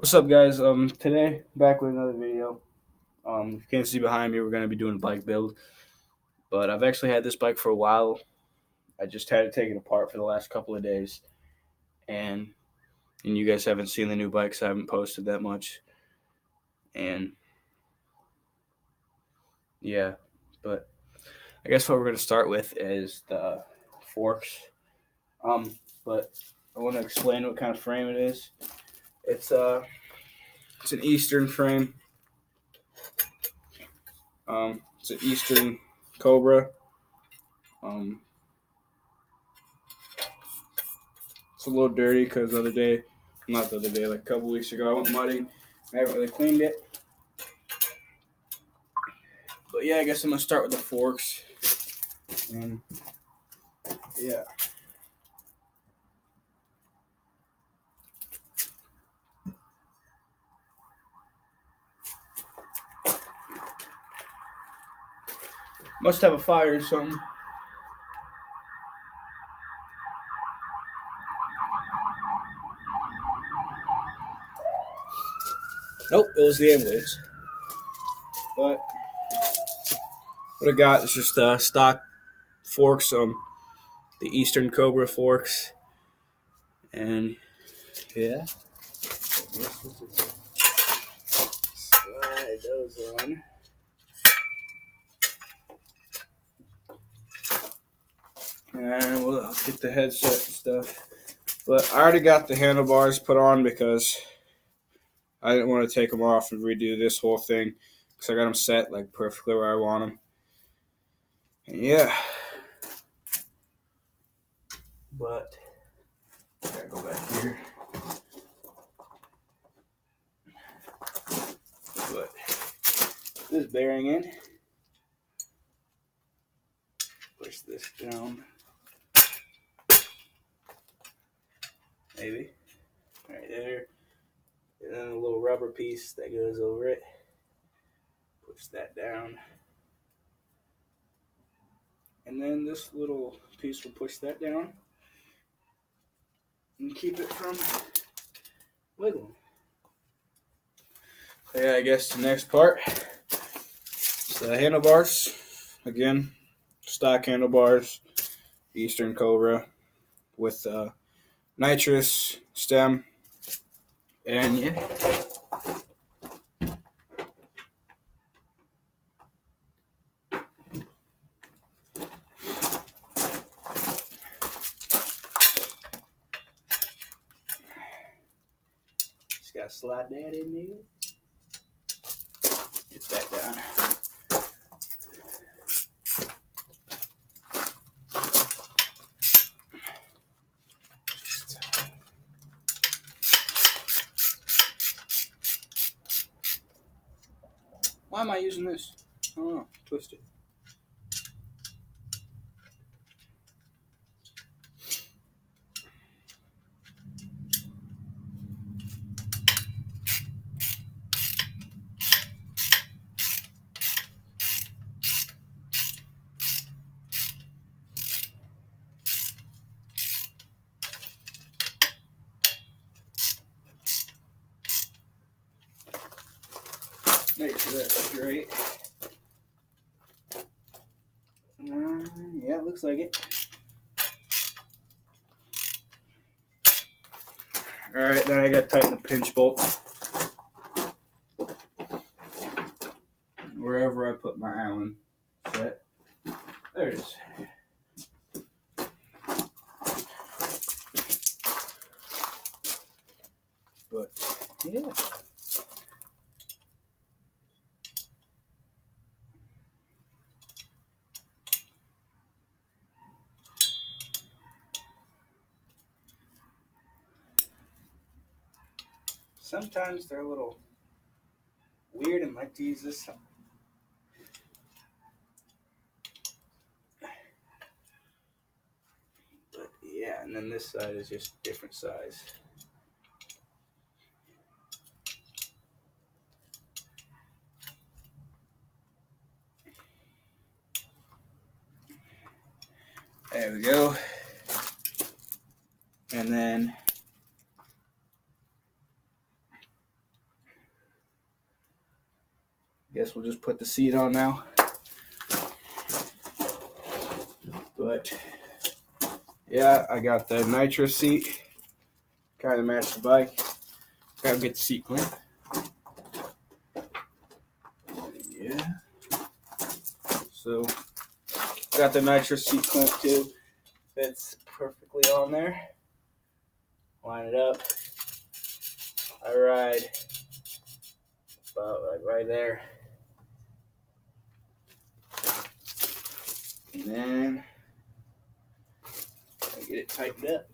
What's up, guys? Today back with another video. You can't see behind me. We're gonna be doing a bike build, but I've actually had this bike for a while. I just had it taken apart for the last couple of days, and you guys haven't seen the new bikes. I haven't posted that much, and yeah. But I guess what we're gonna start with is the forks. But I want to explain what kind of frame it is. It's it's an Eastern frame. It's an Eastern Cobra. Um, It's a little dirty because not the other day, like a couple weeks ago, I went mudding. I haven't really cleaned it. But yeah, I guess I'm going to start with the forks. And yeah. Must have a fire or something. Nope, it was the ambulance. But what I got is just stock forks, the Eastern Cobra forks. And yeah. Slide those on. And we'll get the headset and stuff. But I already got the handlebars put on because I didn't want to take them off and redo this whole thing because I got them set like perfectly where I want them. And yeah. But I gotta go back here. But this bearing in. Push this down. Maybe. Right there. And then a little rubber piece that goes over it. Push that down. And then this little piece will push that down and keep it from wiggling. So yeah, I guess the next part is the handlebars. Again, stock handlebars, Eastern Cobra with nitrous stem. And yeah. Just gotta slide that in there. Get that down. Why am I using this? I don't know. Twist it. Make sure that's straight. Yeah, it looks like it. Alright, then I gotta tighten the pinch bolt. Wherever I put my Allen set. There it is. But, yeah. Sometimes they're a little weird and like to use this. But yeah, and then this side is just different size. There we go. And then Guess we'll just put the seat on now. But yeah, I got the nitro seat. Kind of match the bike. Gotta get the seat clean. Yeah. So got the nitro seat clamp too. Fits perfectly on there. Line it up. I ride about like right there. And then I get it tightened up.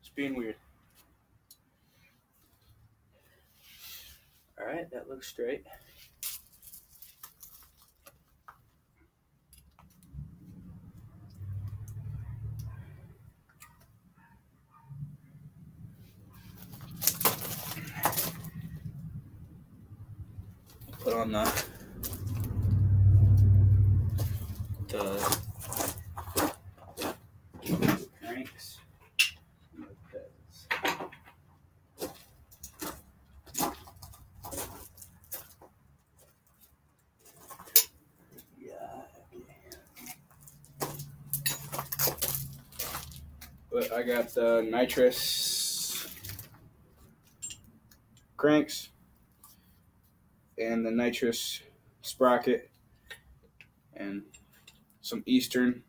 It's being weird. Alright, that looks straight. Put on the cranks. But I got the nitrous cranks and the nitrous sprocket and some Eastern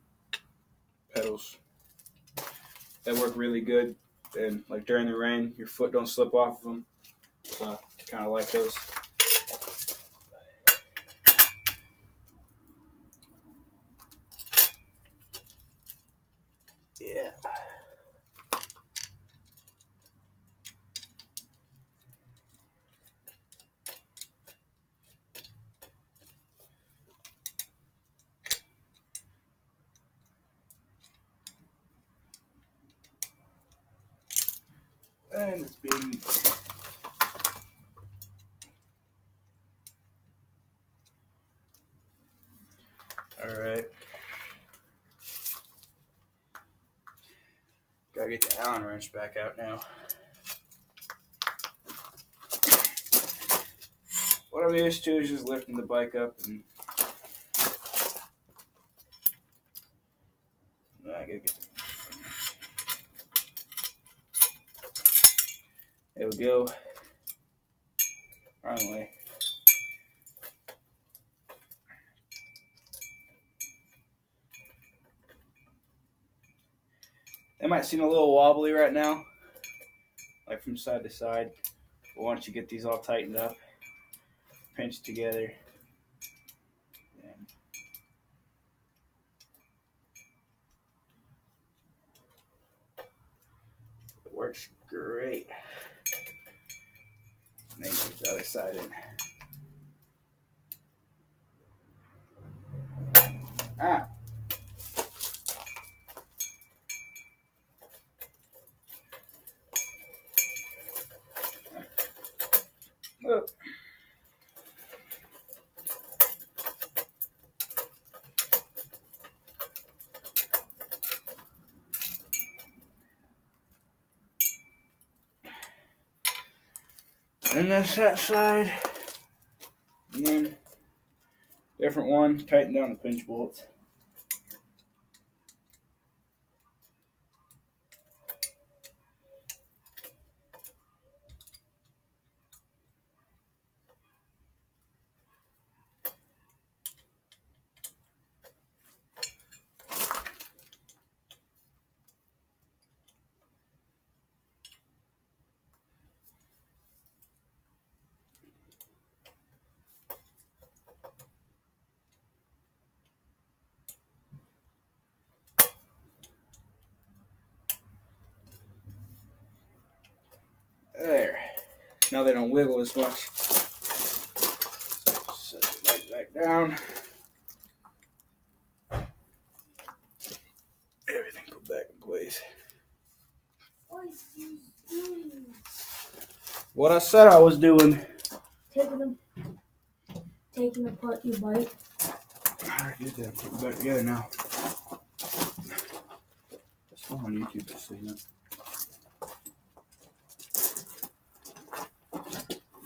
pedals that work really good. And like during the rain, your foot don't slip off of them. So I kind of like those. Yeah. And it's being alright. Gotta get the Allen wrench back out now. What I'm used to is just lifting the bike up and I gotta get there we go. Wrong way. They might seem a little wobbly right now, like from side to side. But once you get these all tightened up, pinched together, and it works great. And then get the other side in. Ah. Oh. And that's that side. And then different one, tighten down the pinch bolts. There. Now they don't wiggle as much. down. Everything put back in place. What I said I was doing. Taking apart your bike. I already did that. Put it back together now. That's not on YouTube, just so you know.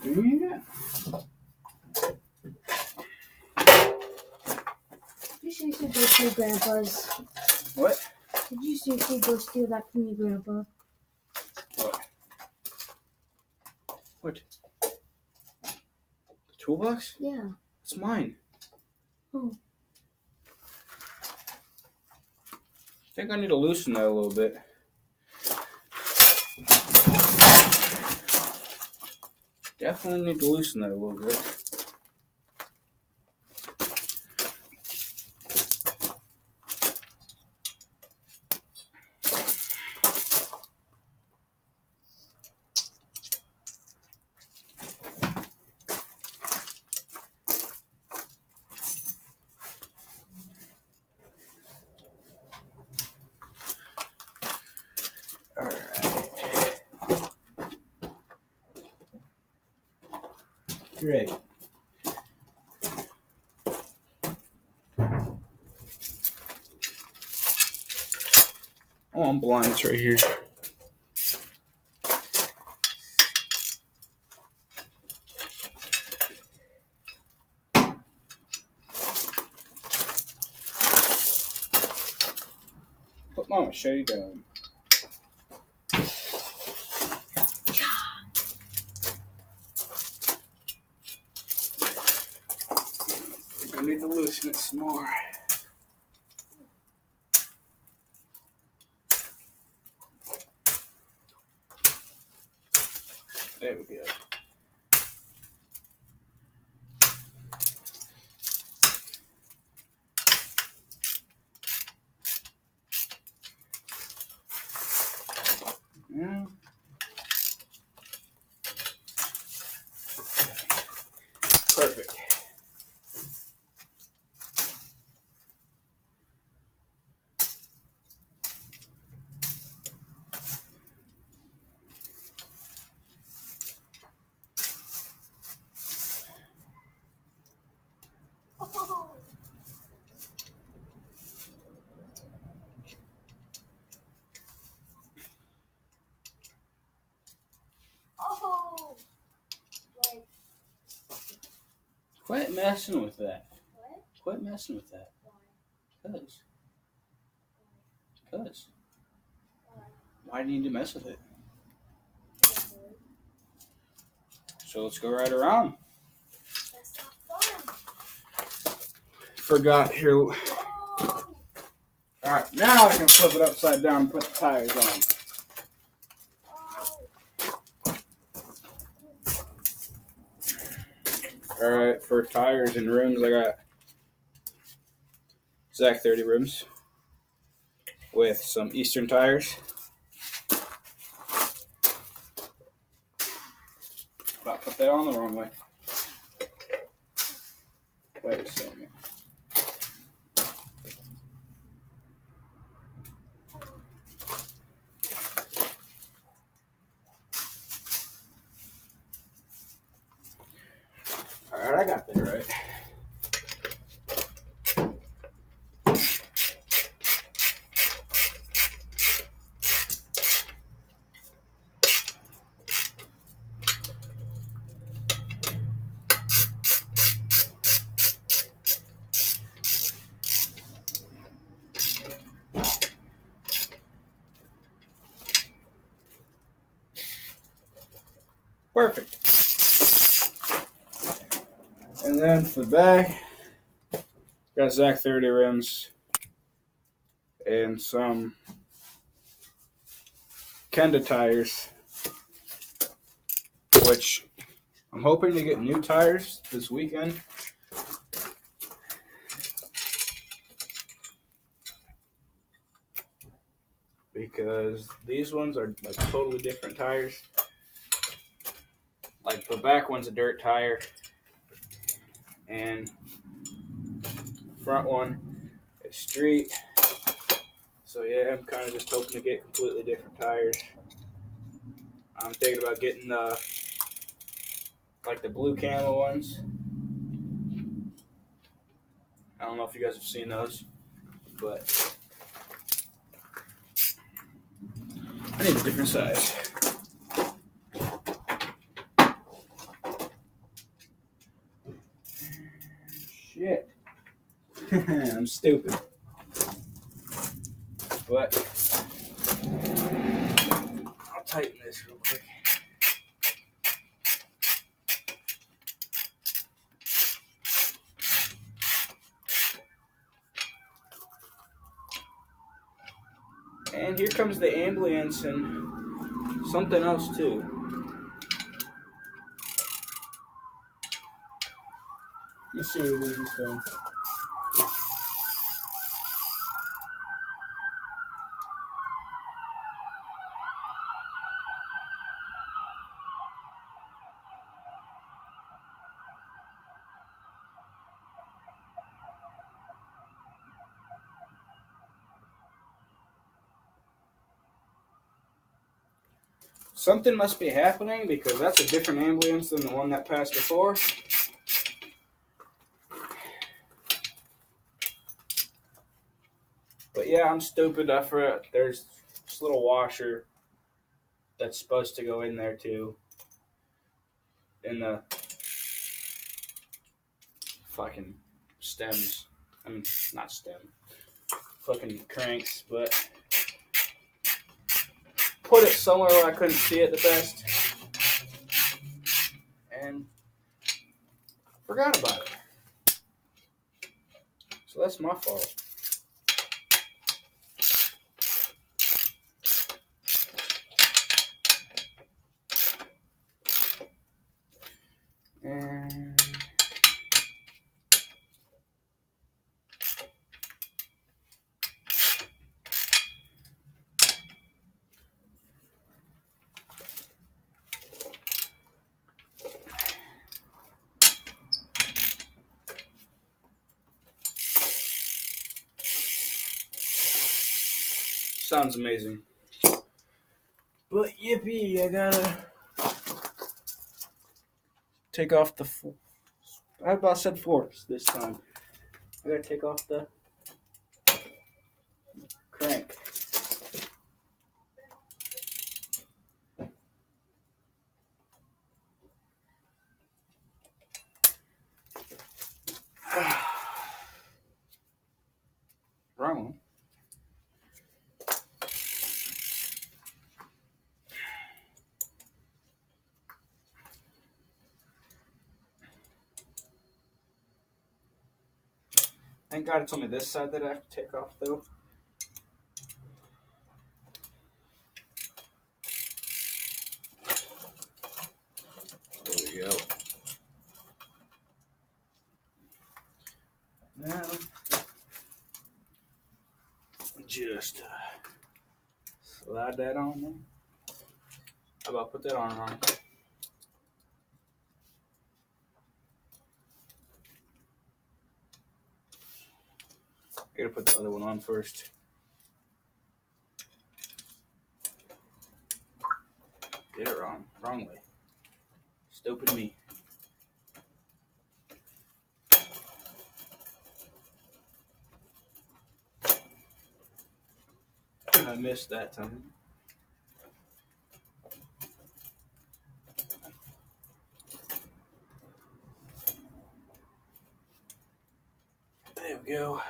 Do you yet? Did you seriously go steal Grandpa's? What? Did you seriously go steal that from your grandpa? What? The toolbox? Yeah. It's mine. Oh. I think I need to loosen that a little bit. Definitely need to loosen that a little bit. Great. Oh, I'm blind. It's right here. Put my machete down. I need to loosen it some more. There we go. Yeah. Perfect. Quit messing with that. What? Quit messing with that. Why? Cause. Why do you need to mess with it? So let's go right around. That's not fun. Forgot here. Oh. Alright, now I can flip it upside down and put the tires on. Alright, for tires and rims, I got Zach 30 rims with some Eastern tires. About put that on the wrong way. Wait a second. Alright, I got that right. Perfect. And then for the back, got Zach 30 rims and some Kenda tires, which I'm hoping to get new tires this weekend. Because these ones are like totally different tires. Like the back one's a dirt tire, and front one is street. So yeah, I'm kind of just hoping to get completely different tires. I'm thinking about getting the blue camo ones. I don't know if you guys have seen those, but I need a different size. Shit. I'm stupid. But I'll tighten this real quick. And here comes the ambulance and something else too. Let's see what this is doing. Something must be happening because that's a different ambulance than the one that passed before. But yeah, I'm stupid. I forgot there's this little washer that's supposed to go in there too. In the fucking stems. I mean, not stem. Fucking cranks, but put it somewhere where I couldn't see it the best. And forgot about it. So that's my fault. And sounds amazing. But yippee, I gotta take off the I about said forks this time. I gotta take off the crank. Wrong one. Thank God it's only this side that I have to take off, though. There we go. Now, just slide that on there. How about put that on wrong? I gotta put the other one on first. Did it wrong. Wrong way. Stupid me. I missed that time. There we go.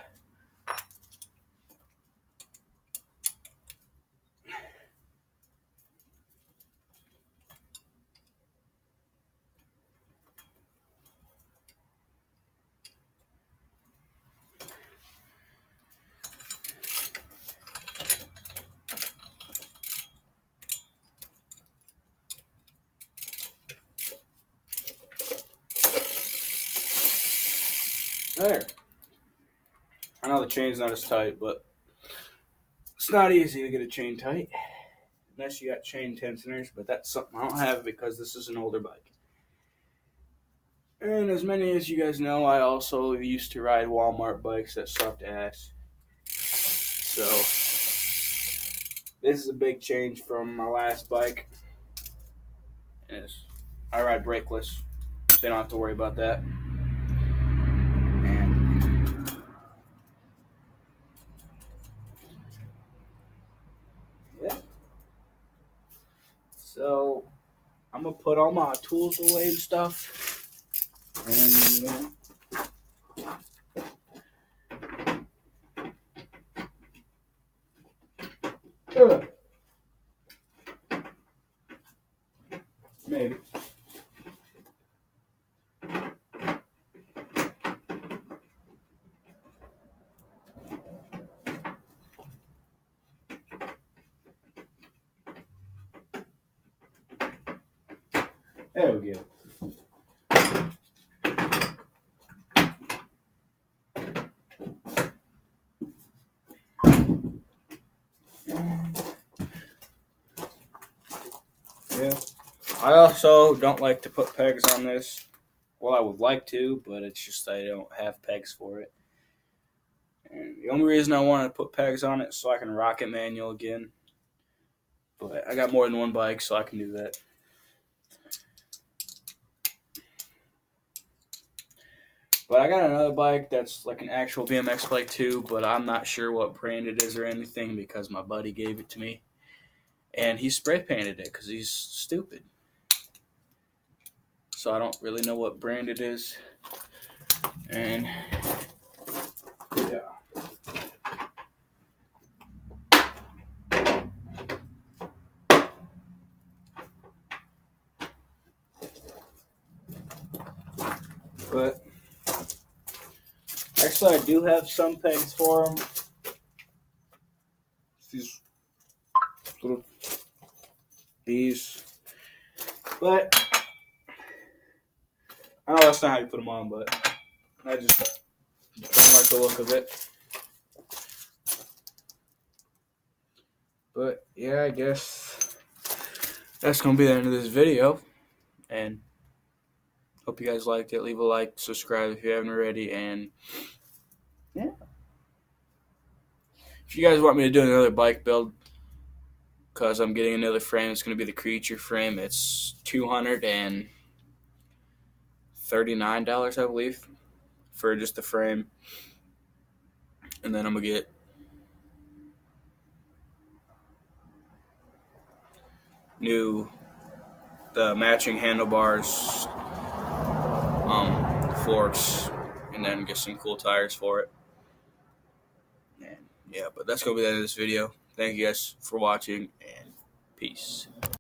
There. I know the chain's not as tight, but it's not easy to get a chain tight. Unless you got chain tensioners, but that's something I don't have because this is an older bike. And as many as you guys know, I also used to ride Walmart bikes that sucked ass. So this is a big change from my last bike. I ride brakeless, so you don't have to worry about that. And yeah, so I'm gonna put all my tools away and stuff. And maybe. There we go. Yeah. I also don't like to put pegs on this. Well, I would like to, but it's just I don't have pegs for it. And the only reason I want to put pegs on it is so I can rocket manual again. But I got more than one bike, so I can do that. But I got another bike that's like an actual BMX bike too, but I'm not sure what brand it is or anything because my buddy gave it to me. And he spray painted it because he's stupid. So I don't really know what brand it is. And yeah. But actually, I do have some pegs for them. These. But I know that's not how you put them on, but I just don't like the look of it. But yeah, I guess that's going to be the end of this video. And hope you guys liked it. Leave a like, subscribe if you haven't already, and yeah. If you guys want me to do another bike build, because I'm getting another frame, it's going to be the Creature frame. It's $239, I believe, for just the frame. And then I'm going to get the matching handlebars, forks, and then get some cool tires for it. And yeah, but that's going to be the end of this video. Thank you guys for watching, and peace.